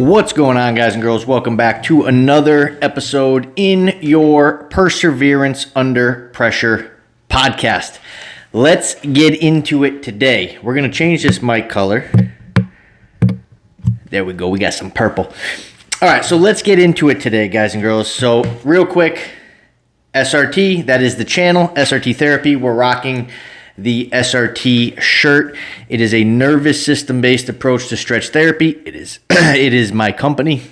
What's going on, guys and girls? Welcome back to another episode in your Perseverance Under Pressure podcast. Let's get into it today. We're going to change this mic color. There we go. We got some purple. All right, so let's get into it today, guys and girls. So real quick, SRT, that is the channel, SRT Therapy. We're rocking the SRT shirt. It is a nervous system-based approach to stretch therapy. It is my company.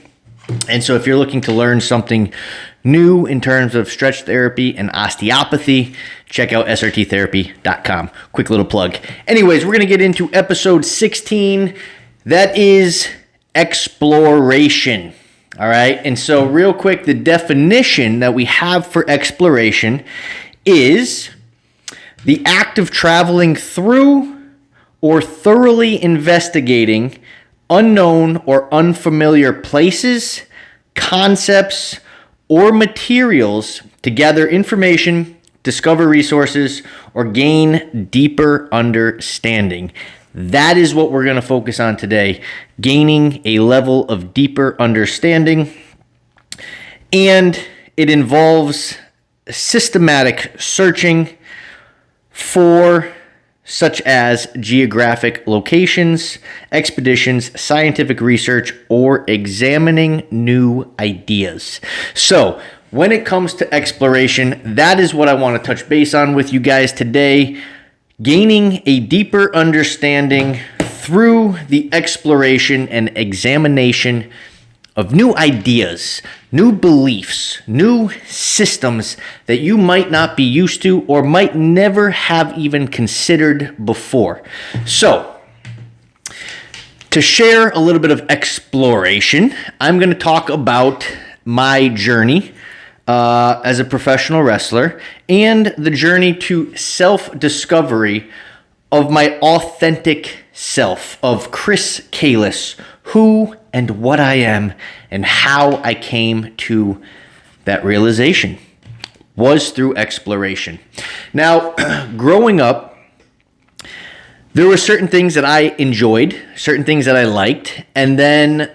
And so if you're looking to learn something new in terms of stretch therapy and osteopathy, check out srttherapy.com. Quick little plug. Anyways, we're going to get into episode 16. That is exploration. All right. And so real quick, the definition that we have for exploration is the act of traveling through or thoroughly investigating unknown or unfamiliar places, concepts, or materials to gather information, discover resources, or gain deeper understanding. That is what we're going to focus on today, gaining a level of deeper understanding. And it involves systematic searching for such as geographic locations, expeditions, scientific research, or examining new ideas. So when it comes to exploration, that is what I want to touch base on with you guys today. Gaining a deeper understanding through the exploration and examination of new ideas, new beliefs, new systems that you might not be used to or might never have even considered before. So, to share a little bit of exploration, I'm going to talk about my journey as a professional wrestler and the journey to self-discovery of my authentic self, of Chris Kalis, who and what I am and how I came to that realization was through exploration. Now, growing up, there were certain things that I enjoyed, certain things that I liked, and then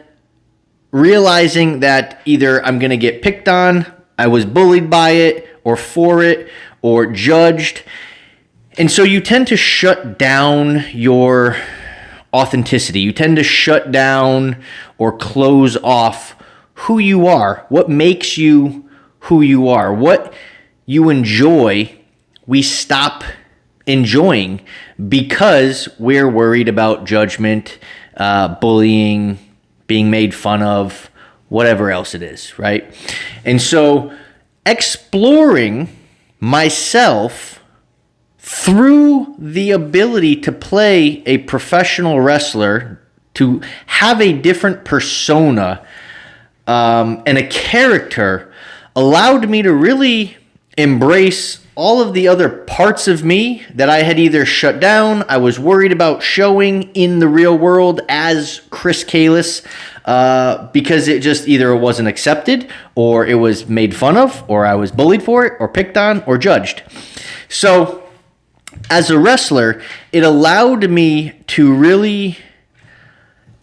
realizing that either I'm going to get picked on, I was bullied by it, or for it, or judged. And so you tend to shut down your authenticity. You tend to shut down or close off who you are, what makes you who you are, what you enjoy. We stop enjoying because we're worried about judgment, bullying, being made fun of, whatever else it is, right? And so exploring myself through the ability to play a professional wrestler, to have a different persona and a character, allowed me to really embrace all of the other parts of me that I had either shut down, I was worried about showing in the real world as Chris Kalis, because it just either wasn't accepted, or it was made fun of, or I was bullied for it, or picked on, or judged. So as a wrestler, it allowed me to really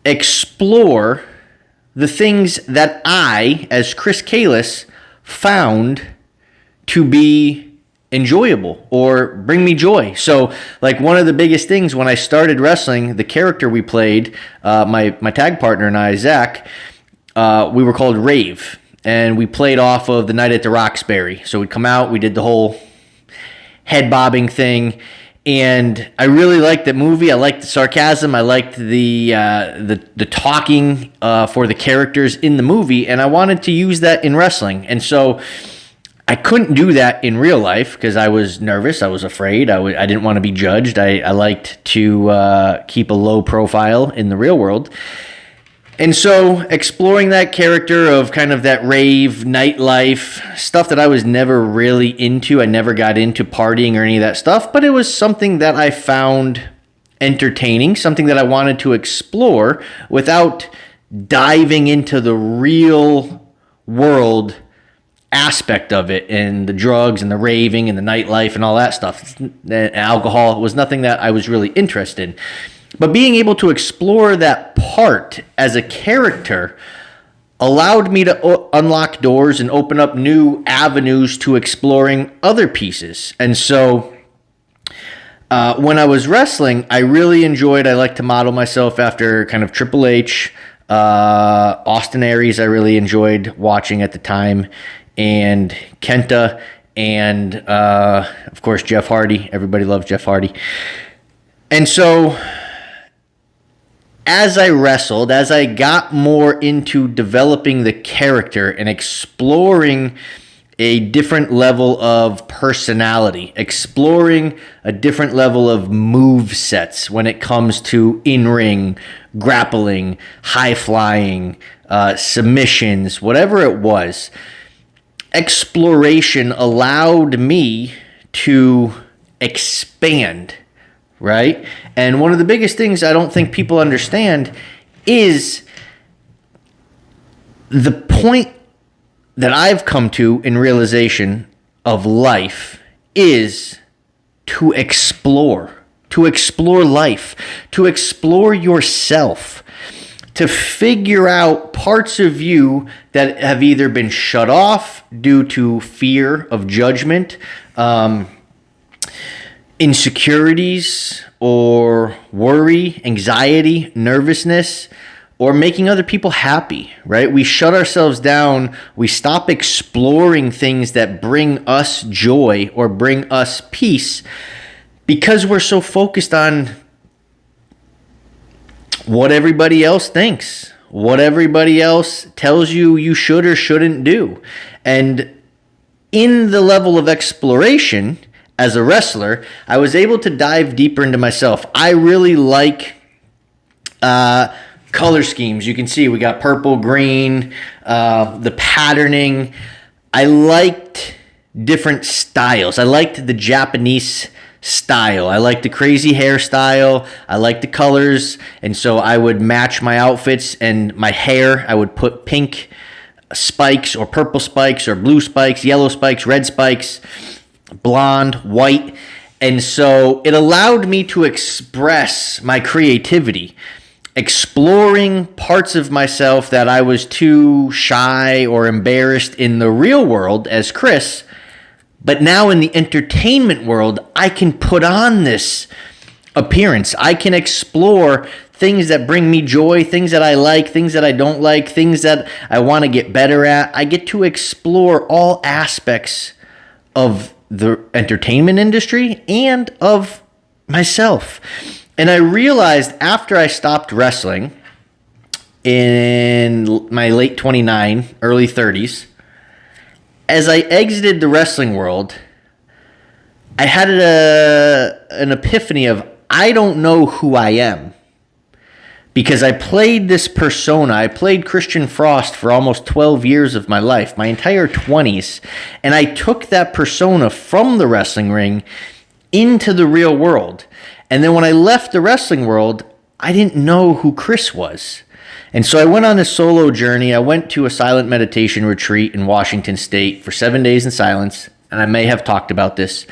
explore the things that I, as Chris Kalis, found to be enjoyable or bring me joy. So, like, one of the biggest things when I started wrestling, the character we played, my tag partner and I, Zach, we were called Rave, and we played off of The Night at the Roxbury. So we'd come out, we did the whole head bobbing thing, and I really liked that movie. I liked the sarcasm. I liked the talking for the characters in the movie, and I wanted to use that in wrestling. And so I couldn't do that in real life because I was nervous. I was afraid. I didn't want to be judged. I liked to keep a low profile in the real world. And so exploring that character of kind of that rave, nightlife, stuff that I was never really into. I never got into partying or any of that stuff, but it was something that I found entertaining, something that I wanted to explore without diving into the real world aspect of it and the drugs and the raving and the nightlife and all that stuff. Alcohol was nothing that I was really interested in. But being able to explore that part as a character allowed me to unlock doors and open up new avenues to exploring other pieces. And so when I was wrestling, I really enjoyed, I like to model myself after kind of Triple H, Austin Aries I really enjoyed watching at the time, and Kenta, and of course Jeff Hardy. Everybody loves Jeff Hardy. And so as I wrestled, as I got more into developing the character and exploring a different level of personality, exploring a different level of move sets when it comes to in-ring, grappling, high-flying, submissions, whatever it was, exploration allowed me to expand, right? And one of the biggest things I don't think people understand is the point that I've come to in realization of life is to explore life, to explore yourself, to figure out parts of you that have either been shut off due to fear of judgment, insecurities, or worry, anxiety, nervousness, or making other people happy, right? We shut ourselves down. We stop exploring things that bring us joy or bring us peace because we're so focused on what everybody else thinks, what everybody else tells you you should or shouldn't do. And in the level of exploration, as a wrestler, I was able to dive deeper into myself. I really like color schemes. You can see we got purple, green, the patterning. I liked different styles. I liked the Japanese style. I liked the crazy hairstyle. I liked the colors. And so I would match my outfits and my hair. I would put pink spikes or purple spikes or blue spikes, yellow spikes, red spikes, blonde, white. And so it allowed me to express my creativity, exploring parts of myself that I was too shy or embarrassed in the real world as Chris. But now in the entertainment world, I can put on this appearance. I can explore things that bring me joy, things that I like, things that I don't like, things that I want to get better at. I get to explore all aspects of the entertainment industry and of myself. And I realized after I stopped wrestling in my late 29, early 30s, as I exited the wrestling world, I had an epiphany of, I don't know who I am. Because I played this persona. I played Christian Frost for almost 12 years of my life, my entire 20s. And I took that persona from the wrestling ring into the real world. And then when I left the wrestling world, I didn't know who Chris was. And so I went on this solo journey. I went to a silent meditation retreat in Washington State for 7 days in silence. And I may have talked about this.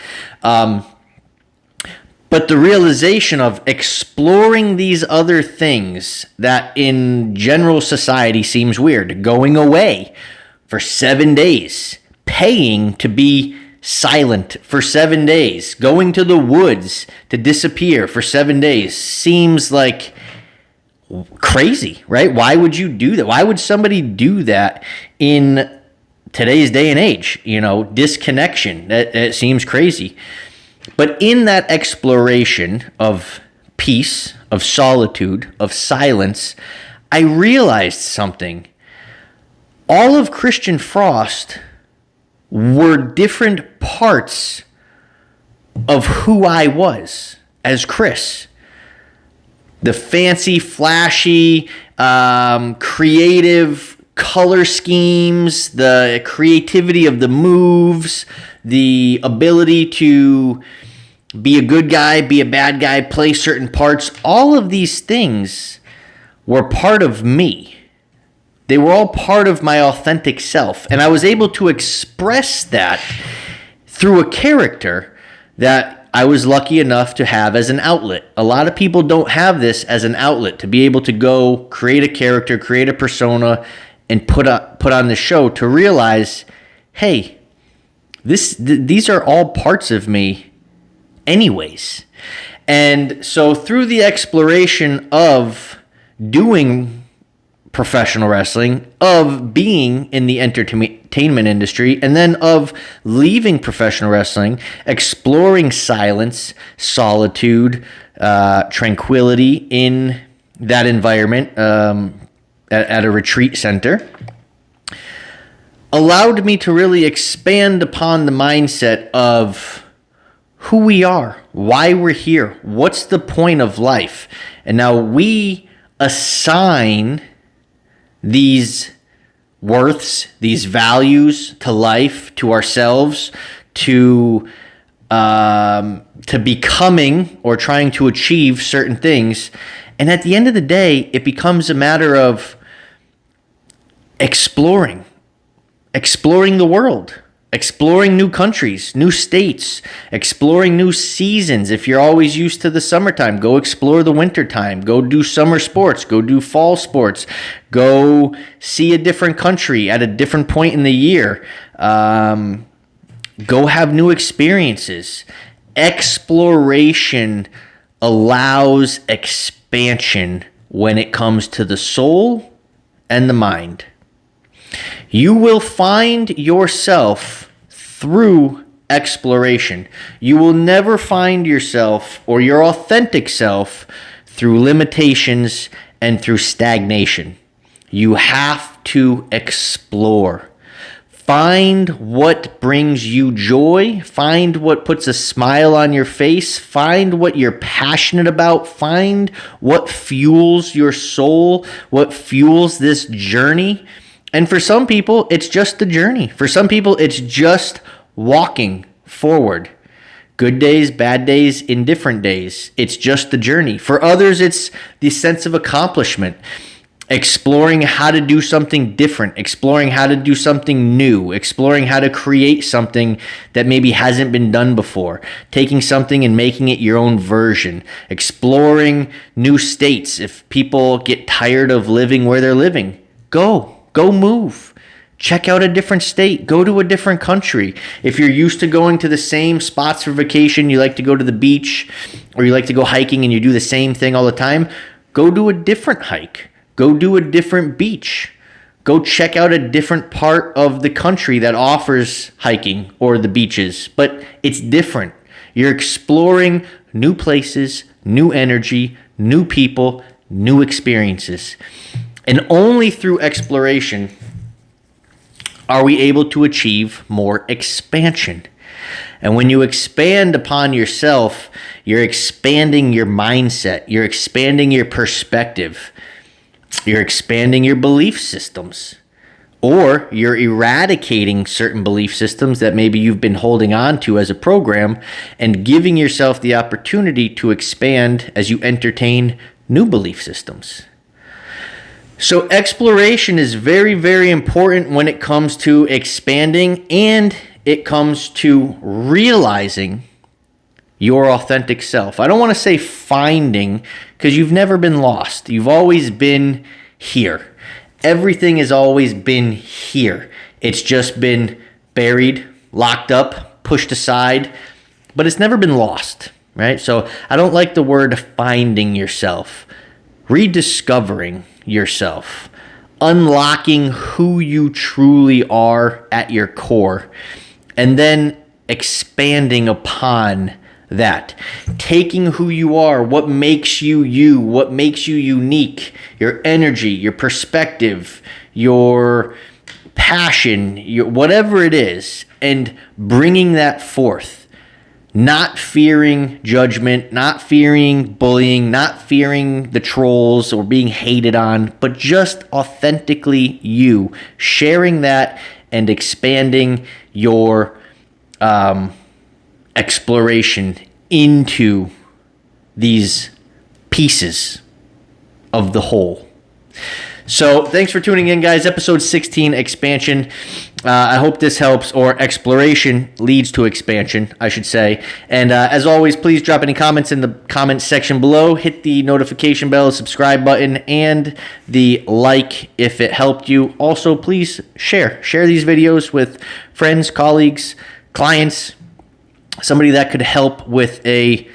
But the realization of exploring these other things that in general society seems weird, going away for 7 days, paying to be silent for 7 days, going to the woods to disappear for 7 days seems like crazy, right? Why would you do that? Why would somebody do that in today's day and age? You know, disconnection. That seems crazy. But in that exploration of peace, of solitude, of silence, I realized something. All of Christian Frost were different parts of who I was as Chris. The fancy, flashy, creative color schemes, the creativity of the moves, the ability to be a good guy, be a bad guy, play certain parts. All of these things were part of me. They were all part of my authentic self. And I was able to express that through a character that that I was lucky enough to have as an outlet. A lot of people don't have this as an outlet to be able to go create a character, create a persona, and put on the show to realize, hey, these are all parts of me anyways. And so through the exploration of doing professional wrestling, of being in the entertainment industry, and then of leaving professional wrestling, exploring silence, solitude, tranquility in that environment at a retreat center, allowed me to really expand upon the mindset of who we are, why we're here, what's the point of life. And now we assign these worths, these values to life, to ourselves, to becoming or trying to achieve certain things. And at the end of the day, it becomes a matter of exploring the world, exploring new countries, new states, exploring new seasons. If you're always used to the summertime, go explore the wintertime. Go do summer sports. Go do fall sports. Go see a different country at a different point in the year. Go have new experiences. Exploration allows expansion when it comes to the soul and the mind. You will find yourself through exploration. You will never find yourself or your authentic self through limitations and through stagnation. You have to explore. Find what brings you joy. Find what puts a smile on your face. Find what you're passionate about. Find what fuels your soul, what fuels this journey. And for some people, it's just the journey. For some people, it's just walking forward. Good days, bad days, indifferent days. It's just the journey. For others, it's the sense of accomplishment. Exploring how to do something different. Exploring how to do something new. Exploring how to create something that maybe hasn't been done before. Taking something and making it your own version. Exploring new states. If people get tired of living where they're living, go move. Check out a different state. Go to a different country. If you're used to going to the same spots for vacation, you like to go to the beach, or you like to go hiking and you do the same thing all the time, go do a different hike. Go do a different beach. Go check out a different part of the country that offers hiking or the beaches, but it's different. You're exploring new places, new energy, new people, new experiences. And only through exploration are we able to achieve more expansion. And when you expand upon yourself, you're expanding your mindset, you're expanding your perspective, you're expanding your belief systems, or you're eradicating certain belief systems that maybe you've been holding on to as a program and giving yourself the opportunity to expand as you entertain new belief systems. So exploration is very, very important when it comes to expanding, and it comes to realizing your authentic self. I don't want to say finding, because you've never been lost. You've always been here. Everything has always been here. It's just been buried, locked up, pushed aside, but it's never been lost, right? So I don't like the word finding yourself. Rediscovering yourself, unlocking who you truly are at your core, and then expanding upon that, taking who you are, what makes you you, what makes you unique, your energy, your perspective, your passion, whatever it is, and bringing that forth. Not fearing judgment, not fearing bullying, not fearing the trolls or being hated on, but just authentically you, sharing that and expanding your exploration into these pieces of the whole. So thanks for tuning in, guys. Episode 16, expansion. I hope this helps, or exploration leads to expansion, I should say. And as always, please drop any comments in the comments section below. Hit the notification bell, subscribe button, and the like if it helped you. Also, please share these videos with friends, colleagues, clients, somebody that could help with a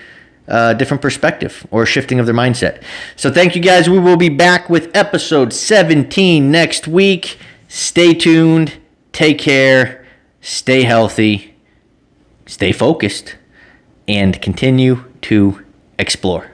different perspective or shifting of their mindset. So thank you, guys. We will be back with episode 17 next week. Stay tuned. Take care. Stay healthy. Stay focused. And continue to explore.